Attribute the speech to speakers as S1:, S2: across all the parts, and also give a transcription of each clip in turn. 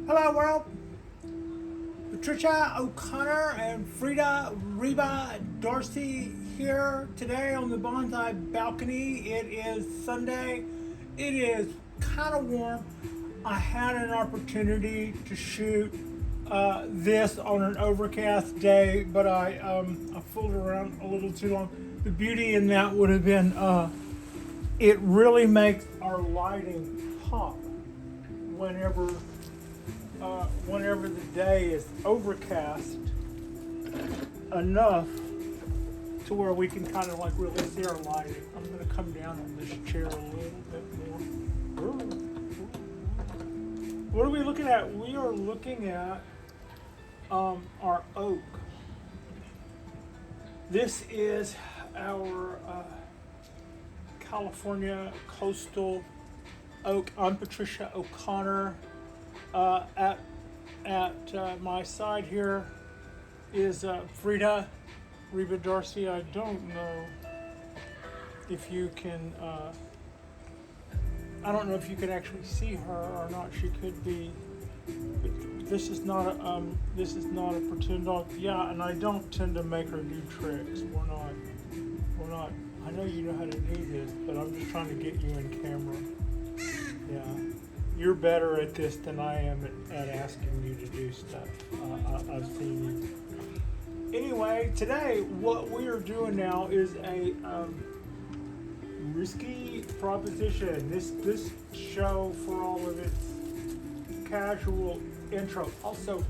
S1: Hello world, Patricia O'Connor and Frida Reba Darcy here today on the Bonsai Balcony. It is Sunday. It is kind of warm. I had an opportunity to shoot this on an overcast day, but I fooled around a little too long. The beauty in that would have been it really makes our lighting pop whenever the day is overcast enough to where we can kind of like really see our lighting. I'm going to come down on this chair a little bit more. What are we looking at? We are looking at our oak. This is our California coastal oak. I'm Patricia O'Connor. At my side here is Frida Reba Darcy. I don't know if you can. I don't know if you can actually see her or not. She could be. But this is not a. This is not a pretend dog. Yeah, and I don't tend to make her do tricks. We're not. I know you know how to do this, but I'm just trying to get you in camera. Yeah. You're better at this than I am at asking you to do stuff. I've seen you. Anyway, today what we are doing now is a risky proposition. This show, for all of its casual intro. Also,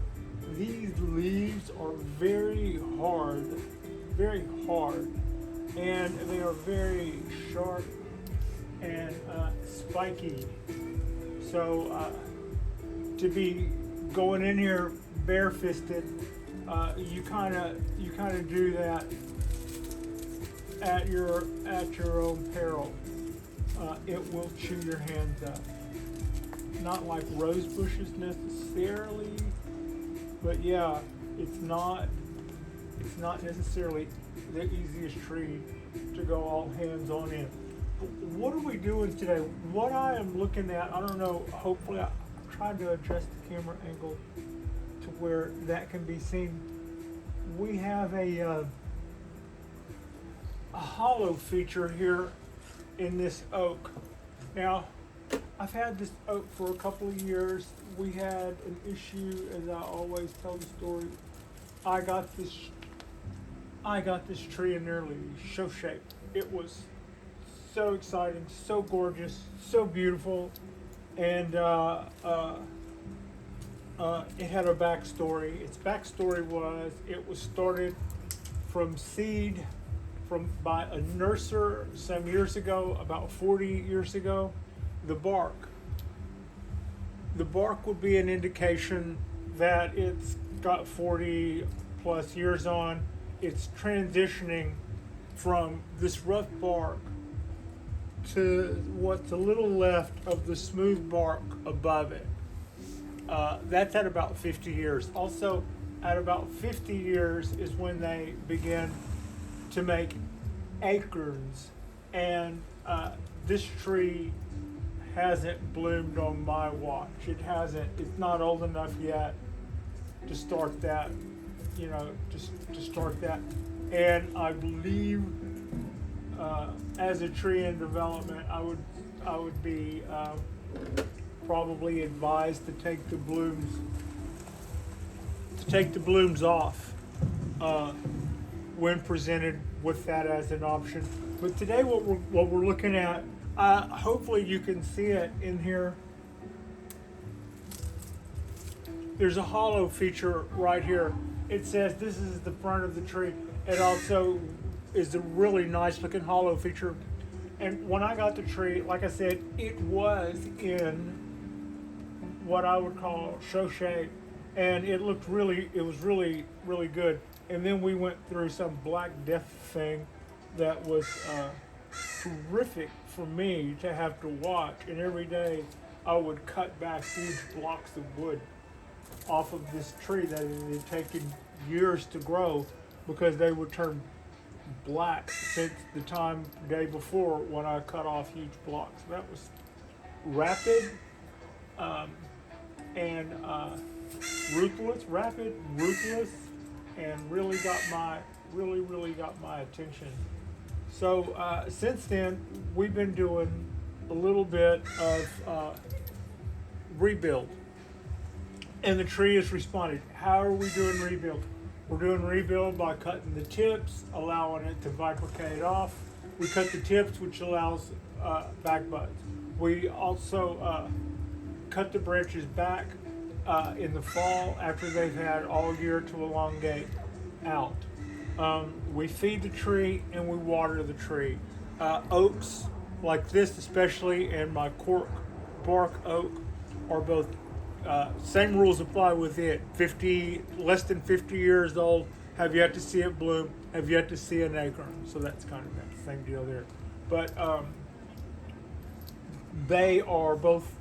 S1: these leaves are very hard, and they are very sharp and spiky. So to be going in here bare-fisted, you kind of do that at your own peril. It will chew your hands up. Not like rose bushes necessarily, but yeah, it's not necessarily the easiest tree to go all hands on in. What are we doing today? What I am looking at, I don't know, hopefully I'm trying to adjust the camera angle to where that can be seen. We have a hollow feature here in this oak. Now, I've had this oak for a couple of years. We had an issue, as I always tell the story. I got this tree in nearly show shape. It was so exciting, so gorgeous, so beautiful, and it had a backstory. Its backstory was it was started from seed by a nurser some years ago, about 40 years ago. The bark would be an indication that it's got 40 plus years on. It's transitioning from this rough bark to what's a little left of the smooth bark above it. That's at about 50 years. Also, at about 50 years is when they begin to make acorns, and this tree hasn't bloomed on my watch. It's not old enough yet to start that, to start that. And I believe as a tree in development, I would be probably advised to take the blooms off when presented with that as an option. But today, what we're looking at, hopefully you can see it in here. There's a hollow feature right here. It says this is the front of the tree. It also is a really nice looking hollow feature. And when I got the tree, like I said, it was in what I would call show shape, and it was really, really good. And then we went through some Black Death thing that was terrific for me to have to watch. And every day I would cut back huge blocks of wood off of this tree that it had taken years to grow, because they would turn black since the day before when I cut off huge blocks. That was rapid. and ruthless, and really got my attention. So since then, we've been doing a little bit of rebuild, and the tree has responded. How are we doing rebuild? We're doing rebuild by cutting the tips, allowing it to bifurcate off. We cut the tips, which allows back buds. We also cut the branches back in the fall after they've had all year to elongate out. We feed the tree and we water the tree. Oaks like this especially and my cork bark oak are both same rules apply with it. Less than 50 years old, have yet to see it bloom, have yet to see an acorn. So that's kind of that same deal there. But they are both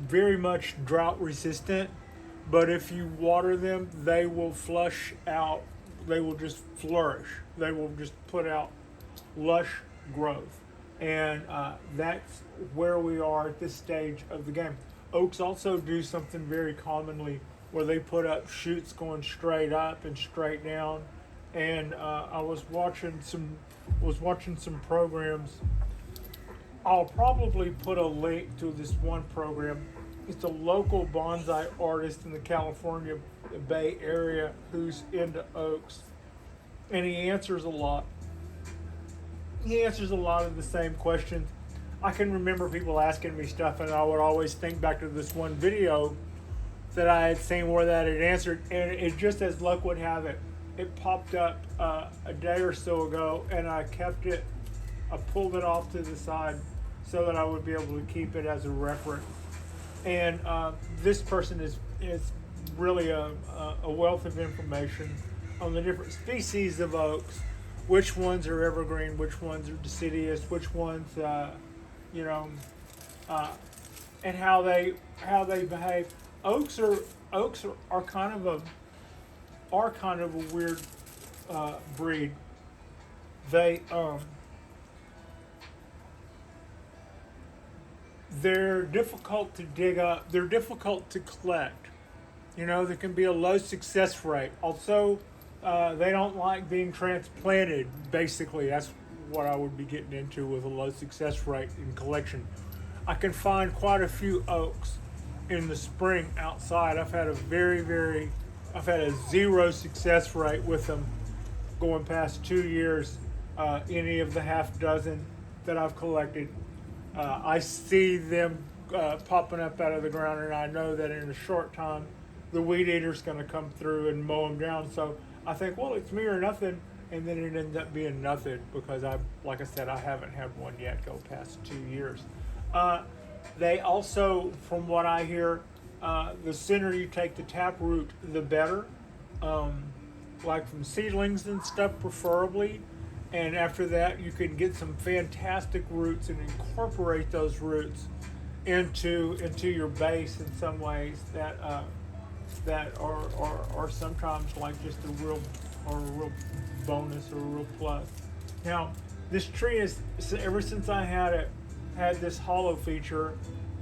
S1: very much drought resistant, but if you water them, they will flush out, they will just flourish. They will just put out lush growth. And that's where we are at this stage of the game. Oaks also do something very commonly where they put up shoots going straight up and straight down. And I was watching some programs. I'll probably put a link to this one program. It's a local bonsai artist in the California Bay Area who's into oaks, and he answers a lot. He answers a lot of the same questions. I can remember people asking me stuff, and I would always think back to this one video that I had seen where that had answered, and it just as luck would have it, it popped up a day or so ago, and I kept it. I pulled it off to the side so that I would be able to keep it as a reference. And this person is really a wealth of information on the different species of oaks, which ones are evergreen, which ones are deciduous, which ones, and how they behave. Oaks are kind of a weird breed. They're difficult to dig up. They're difficult to collect. There can be a low success rate. Also, they don't like being transplanted. Basically, that's what I would be getting into with a low success rate in collection. I can find quite a few oaks in the spring outside. I've had a 0 success rate with them going past 2 years. Any of the half dozen that I've collected. I see them popping up out of the ground, and I know that in a short time the weed eater's going to come through and mow them down. So I think, well, it's me or nothing, and then it ends up being nothing because like I said, I haven't had one yet go past 2 years. They also, from what I hear, the sooner you take the tap root, the better. Like from seedlings and stuff, preferably. And after that, you can get some fantastic roots and incorporate those roots into your base in some ways that are sometimes like just a real bonus or a real plus. Now, this tree is, ever since I had this hollow feature,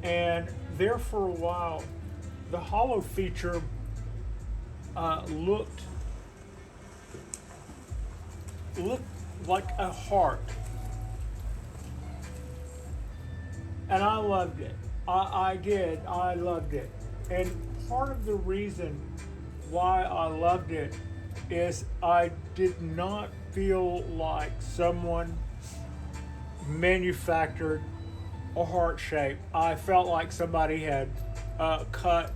S1: and there for a while, the hollow feature looked like a heart, and I loved it. I did. I loved it, and part of the reason why I loved it is I did not feel like someone manufactured a heart shape. I felt like somebody had cut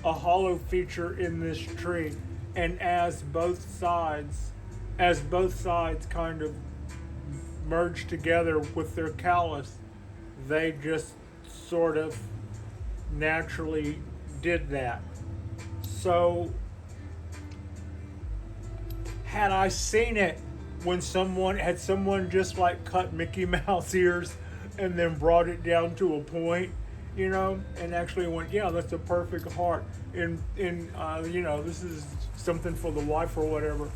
S1: a hollow feature in this tree, and as both sides kind of merged together with their callus, they just sort of naturally did that. So had I seen it when someone just like cut Mickey Mouse ears and then brought it down to a point, and actually went, yeah, that's a perfect heart, and this is something for the wife or whatever,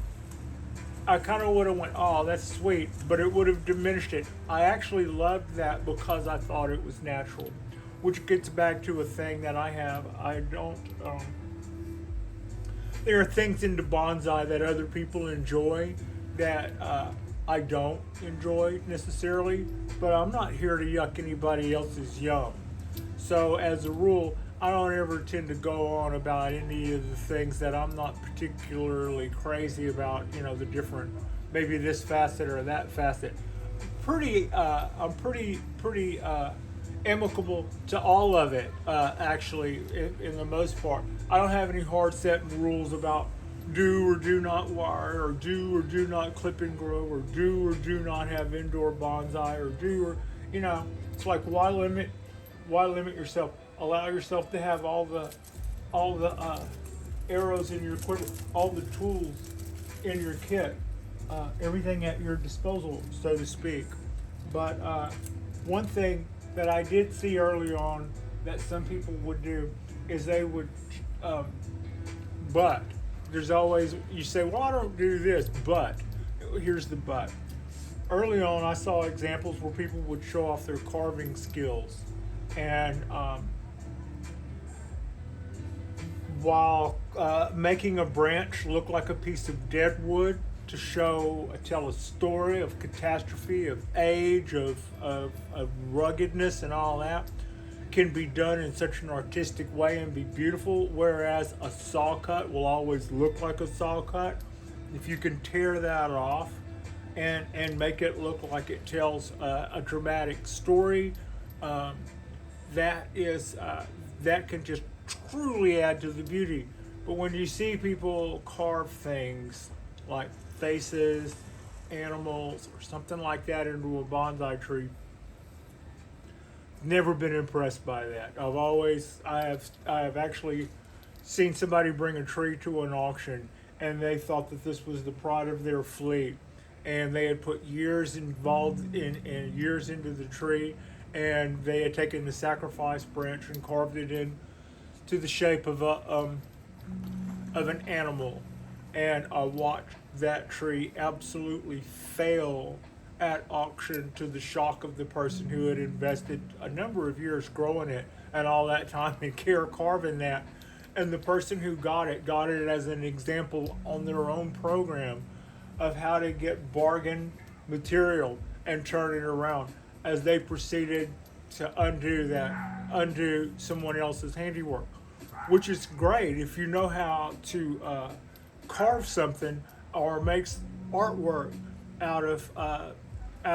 S1: I kind of would have went, oh, that's sweet, but it would have diminished it. I actually loved that because I thought it was natural. which gets back to a thing that I have. I don't. There are things into bonsai that other people enjoy that I don't enjoy necessarily, but I'm not here to yuck anybody else's yum. So as a rule, I don't ever tend to go on about any of the things that I'm not particularly crazy about. The different, maybe this facet or that facet. I'm pretty amicable to all of it. Actually, in the most part, I don't have any hard set rules about do or do not wire, or do or do not clip and grow, or do or do not have indoor bonsai, or it's like why limit yourself? Allow yourself to have all the arrows in your quiver, all the tools in your kit, everything at your disposal, so to speak. But one thing that I did see early on that some people would do is they would, but there's always, you say, well, I don't do this, but here's the but. Early on, I saw examples where people would show off their carving skills, and while making a branch look like a piece of dead wood to tell a story of catastrophe, of age, of ruggedness and all that, can be done in such an artistic way and be beautiful, whereas a saw cut will always look like a saw cut. If you can tear that off and make it look like it tells a dramatic story, that can just truly add to the beauty. But when you see people carve things like faces, animals, or something like that into a bonsai tree, never been impressed by that. I have actually seen somebody bring a tree to an auction, and they thought that this was the pride of their fleet, and they had put years involved in years into the tree, and they had taken the sacrifice branch and carved it in to the shape of an animal, and I watched that tree absolutely fail at auction, to the shock of the person who had invested a number of years growing it and all that time and care carving that. And the person who got it as an example on their own program of how to get bargain material and turn it around, as they proceeded to undo someone else's handiwork, which is great if you know how to carve something or make artwork out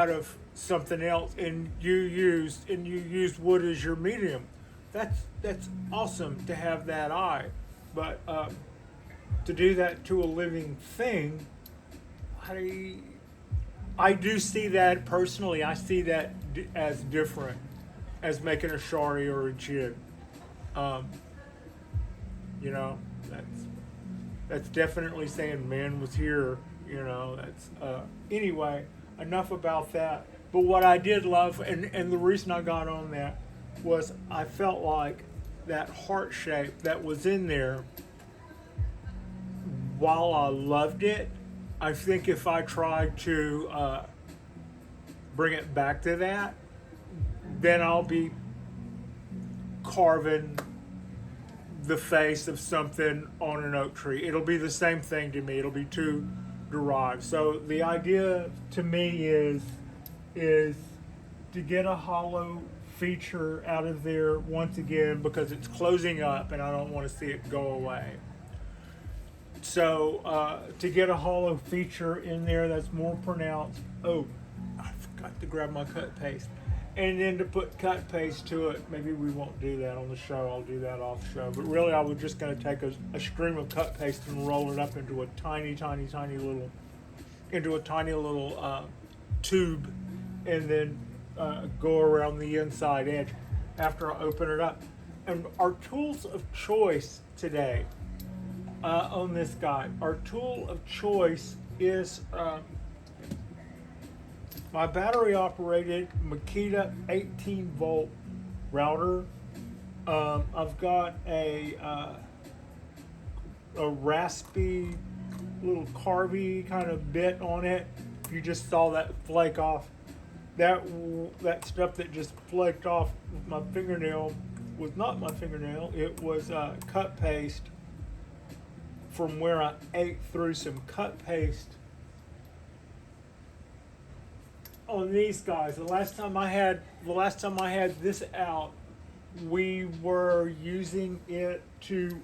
S1: of something else, and you use wood as your medium. That's awesome to have that eye, but to do that to a living thing, I do see that personally. I see that as different as making a shari or a jig. That's definitely saying man was here. That's anyway. Enough about that. But what I did love, and the reason I got on that, was I felt like that heart shape that was in there, while I loved it, I think if I tried to bring it back to that, then I'll be carving the face of something on an oak tree. It'll be the same thing to me. It'll be too derived. So the idea to me is to get a Hallow feature out of there once again, because it's closing up and I don't want to see it go away. So to get a Hallow feature in there that's more pronounced. Oh, I forgot to grab my cut paste. And then to put cut paste to it. Maybe we won't do that on the show. I'll do that off show. But really, I was just going to take a stream of cut paste and roll it up into a tiny little tube, and then go around the inside edge after I open it up. And our tools of choice today on this guy, our tool of choice is my battery operated Makita 18 volt router. I've got a raspy little carvy kind of bit on it. If you just saw that flake off, that stuff that just flaked off with my fingernail was not my fingernail. It was cut paste from where I ate through some cut paste on these guys. The last time I had this out, we were using it to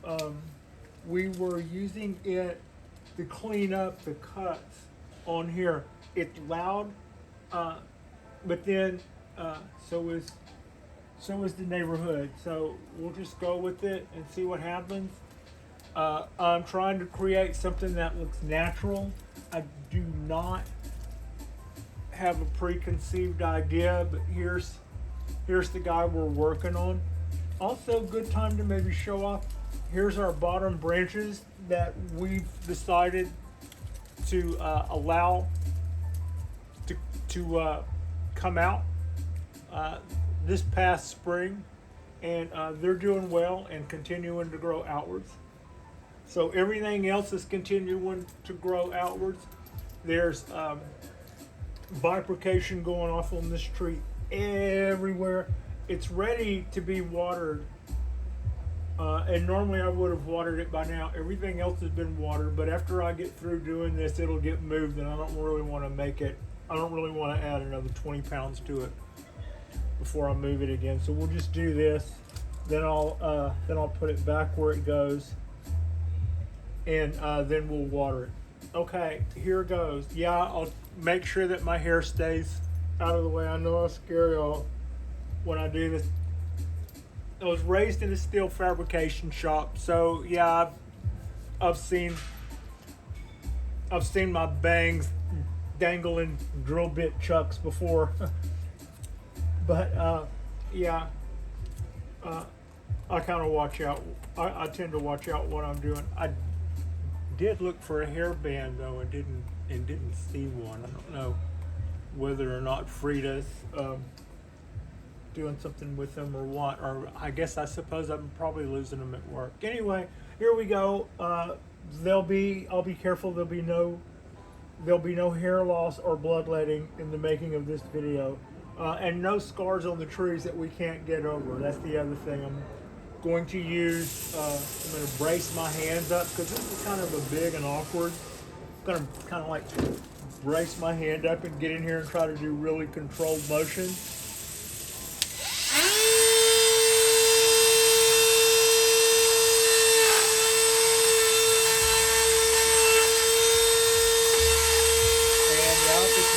S1: clean up the cuts on here. It's loud, but then so is the neighborhood. So we'll just go with it and see what happens. I'm trying to create something that looks natural. I do not have a preconceived idea, but here's the guy we're working on. Also, good time to maybe show off. Here's our bottom branches that we've decided to allow to come out this past spring, and they're doing well and continuing to grow outwards. So everything else is continuing to grow outwards. There's bifurcation going off on this tree everywhere. It's ready to be watered, and normally I would have watered it by now. Everything else has been watered, but after I get through doing this, it'll get moved, and I don't really want to add another 20 pounds to it before I move it again. So we'll just do this, then I'll put it back where it goes, and then we'll water it. Okay, here goes. Yeah, I'll make sure that my hair stays out of the way. I know I'll scare y'all when I do this. I was raised in a steel fabrication shop, so yeah, I've seen my bangs dangling drill bit chucks before. But yeah, I kind of watch out. I tend to watch out what I'm doing. I did look for a hairband though, and didn't see one. I don't know whether or not Frida's doing something with them or what, or I suppose I'm probably losing them at work. Anyway, here we go. I'll be careful. There'll be no hair loss or bloodletting in the making of this video, and no scars on the trees that we can't get over. That's the other thing. I'm going to brace my hands up because this is kind of a big and awkward. I'm going to kind of like brace my hand up and get in here and try to do really controlled motions.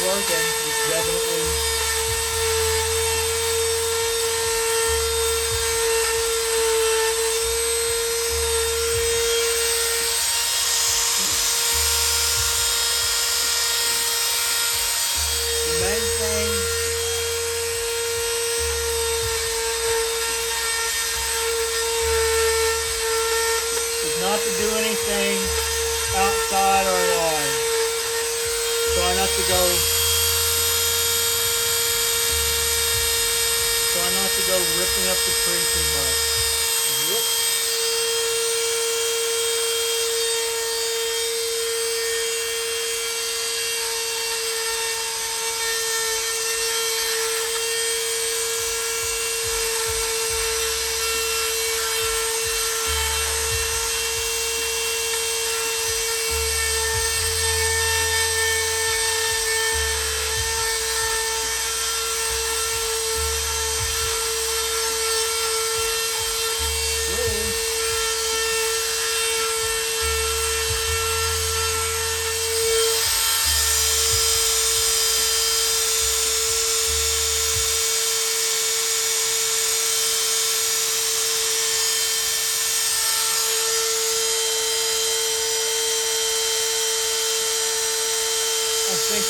S1: Working. It's definitely the main thing is not to do anything outside our line. Try not to go ripping up the tree too much. Whoop.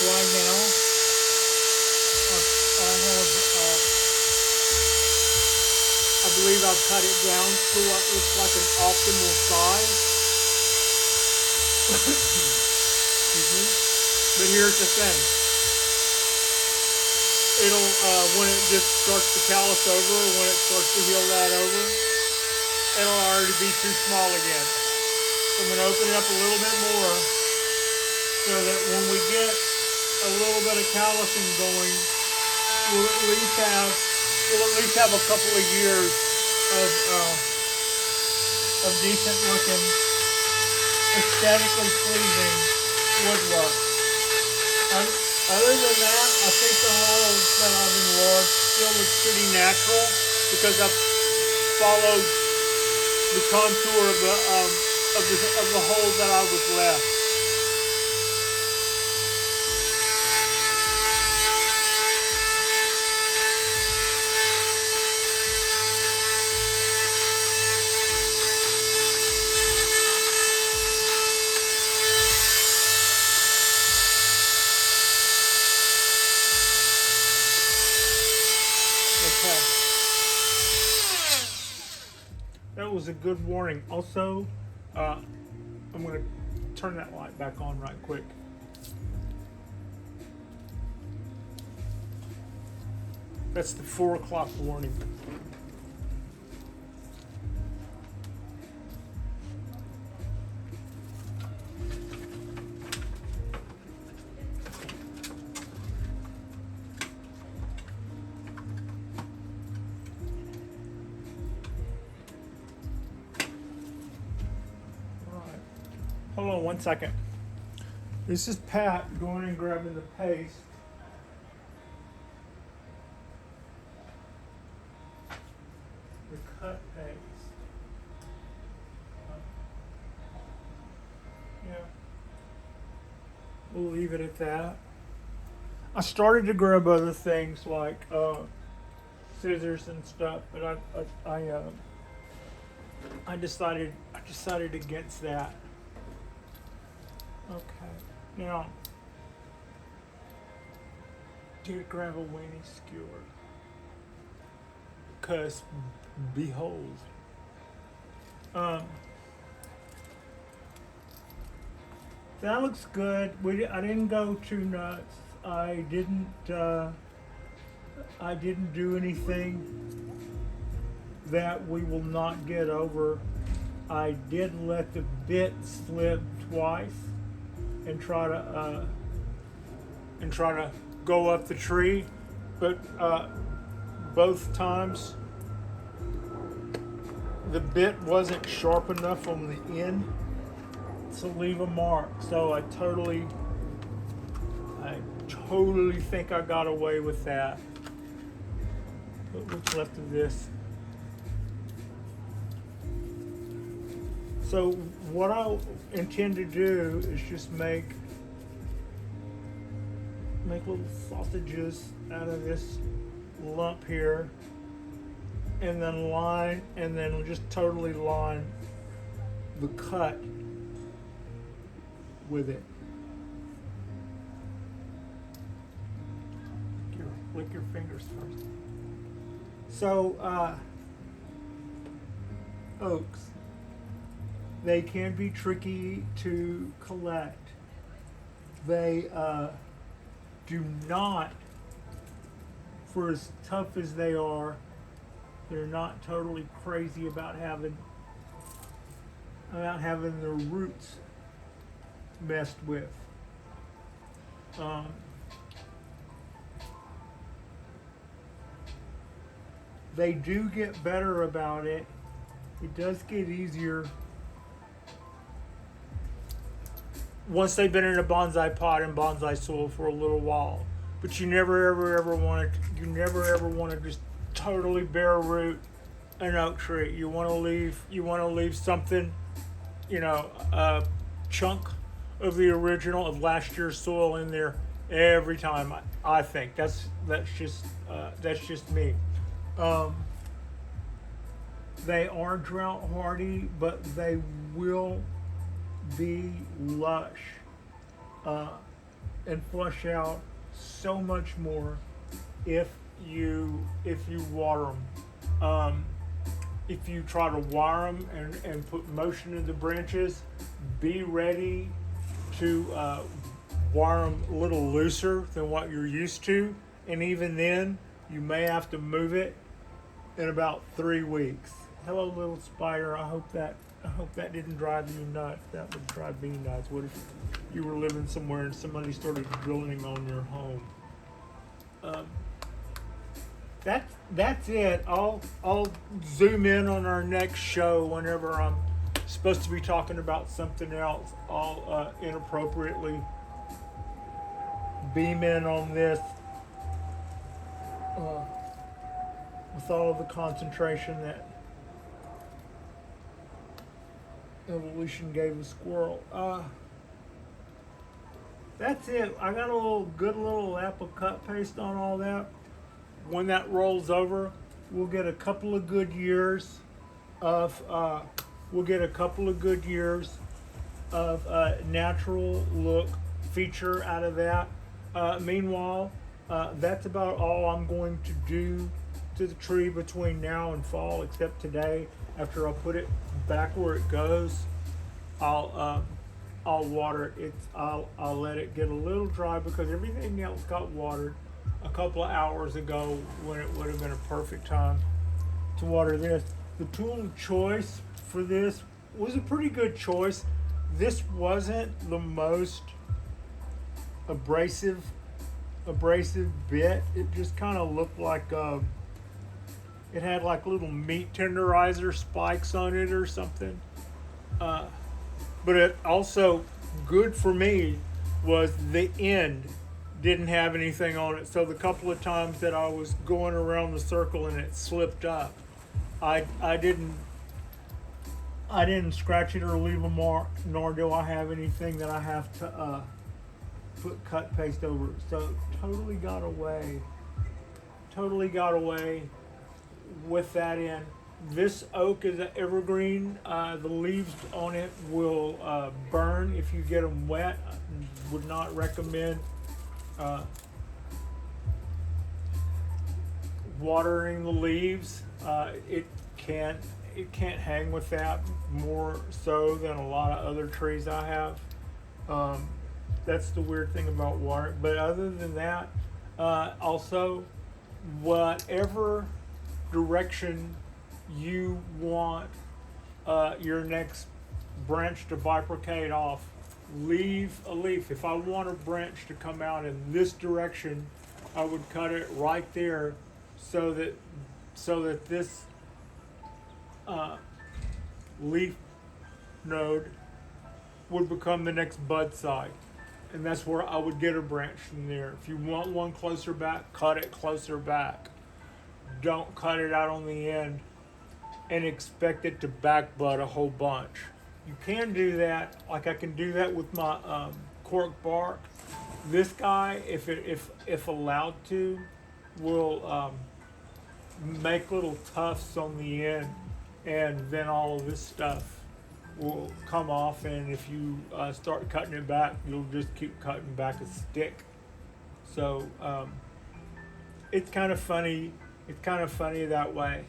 S1: Right now, I believe I've cut it down to what looks like an optimal size. Excuse me. But here's the thing. It'll, when it just starts to callus over, or when it starts to heal that over, it'll already be too small again. So I'm going to open it up a little bit more so that when we get a little bit of callusing going, will at least have a couple of years of decent looking, aesthetically pleasing woodwork. Other than that, I think the holes that I've enlarged still look pretty natural because I've followed the contour of the hole that I was left. That was a good warning. Also, I'm going to turn that light back on right quick. That's the 4 o'clock warning. Hold on 1 second. This is Pat going and grabbing the paste. The cut paste. Yeah. We'll leave it at that. I started to grab other things like scissors and stuff, but I decided against that. Okay, now, did grab a weenie skewer, because, behold, that looks good. I didn't go too nuts. I didn't do anything that we will not get over. I did let the bit slip twice and try to go up the tree, but both times the bit wasn't sharp enough on the end to leave a mark. So I totally think I got away with that. But what's left of this? So what I intend to do is just make little sausages out of this lump here, and then just totally line the cut with it. Lick your fingers first. So oaks. They can be tricky to collect. They do not, for as tough as they are, they're not totally crazy about having their roots messed with. They do get better about it. It does get easier once they've been in a bonsai pot and bonsai soil for a little while. But you never ever want to just totally bare root an oak tree. You want to leave something, a chunk of the original of last year's soil in there every time. I think that's just me. They are drought hardy, but they will be lush and flush out so much more if you water them. If you try to wire them and put motion in the branches, be ready to wire them a little looser than what you're used to, and even then you may have to move it in about 3 weeks. Hello, little spider. I hope that didn't drive you nuts. That would drive me nuts. What if you were living somewhere and somebody started drilling on your home? that's it. I'll zoom in on our next show whenever I'm supposed to be talking about something else. I'll inappropriately beam in on this uh, with all of the concentration that evolution gave a squirrel. That's it. I got a good little apple cut paste on all that. When that rolls over, we'll get a couple of good years of natural look feature out of that. Meanwhile, that's about all I'm going to do to the tree between now and fall, except today. After I put it back where it goes, I'll water it. I'll let it get a little dry because everything else got watered a couple of hours ago when it would have been a perfect time to water this. The tool of choice for this was a pretty good choice. This wasn't the most abrasive bit. It just kind of looked like it had like little meat tenderizer spikes on it or something. But it also, good for me, was the end didn't have anything on it. So the couple of times that I was going around the circle and it slipped up, I didn't scratch it or leave a mark, nor do I have anything that I have to put cut paste over it. So totally got away with that in. This oak is an evergreen. The leaves on it will burn if you get them wet. I would not recommend watering the leaves. It can't hang with that more so than a lot of other trees I have. That's the weird thing about water. But other than that, also, whatever direction you want your next branch to bifurcate off, leave a leaf. If I want a branch to come out in this direction, I would cut it right there so that this leaf node would become the next bud side. And that's where I would get a branch from there. If you want one closer back, cut it closer back. Don't cut it out on the end and expect it to back bud a whole bunch. You can do that, like I can do that with my cork bark. This guy, if allowed to, will make little tufts on the end, and then all of this stuff will come off, and if you start cutting it back, you'll just keep cutting back a stick. So it's kind of funny. It's kind of funny that way.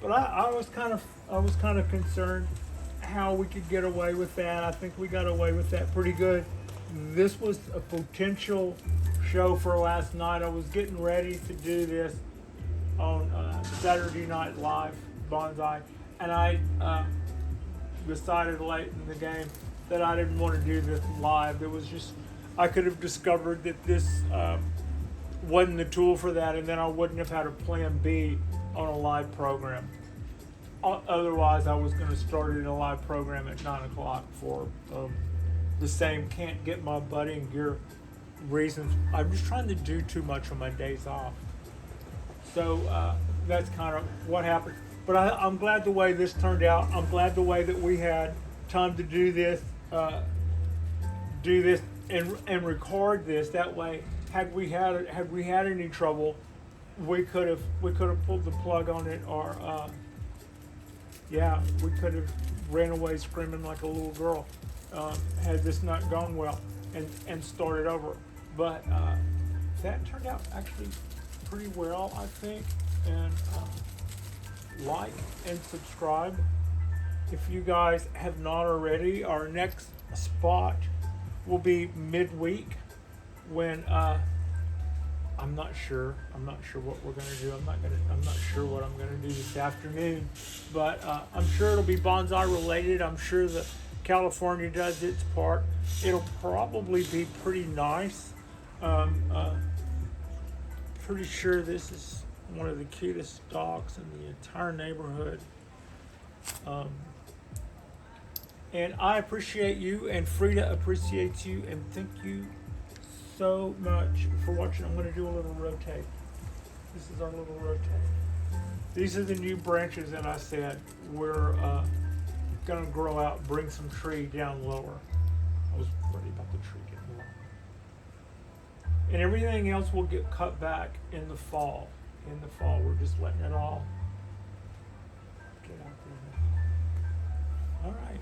S1: But I was kind of concerned how we could get away with that. I think we got away with that pretty good. This was a potential show for last night. I was getting ready to do this on Saturday Night Live Bonsai, and I decided late in the game that I didn't want to do this live. It was just, I could have discovered that this wasn't the tool for that, and then I wouldn't have had a plan B on a live program. Otherwise, I was going to start it in a live program at 9 o'clock for the same can't get my budding gear reasons. I'm just trying to do too much on my days off. So that's kind of what happened. But I'm glad the way this turned out. I'm glad the way that we had time to do this and record this. That way, had we had any trouble, we could have pulled the plug on it, or we could have ran away screaming like a little girl had this not gone well and started over. But that turned out actually pretty well, I think. And like and subscribe if you guys have not already. Our next spot will be midweek when I'm not sure what we're gonna do. I'm not sure what I'm gonna do this afternoon, but I'm sure it'll be bonsai related. I'm sure that California does its part. It'll probably be pretty nice. pretty sure this is one of the cutest dogs in the entire neighborhood. And I appreciate you, and Frida appreciates you, and thank you so much for watching. I'm going to do a little rotate. This is our little rotate. These are the new branches that I said we're going to grow out, bring some tree down lower. I was worried about the tree getting lower. And everything else will get cut back in the fall. In the fall, we're just letting it all get out there. All right.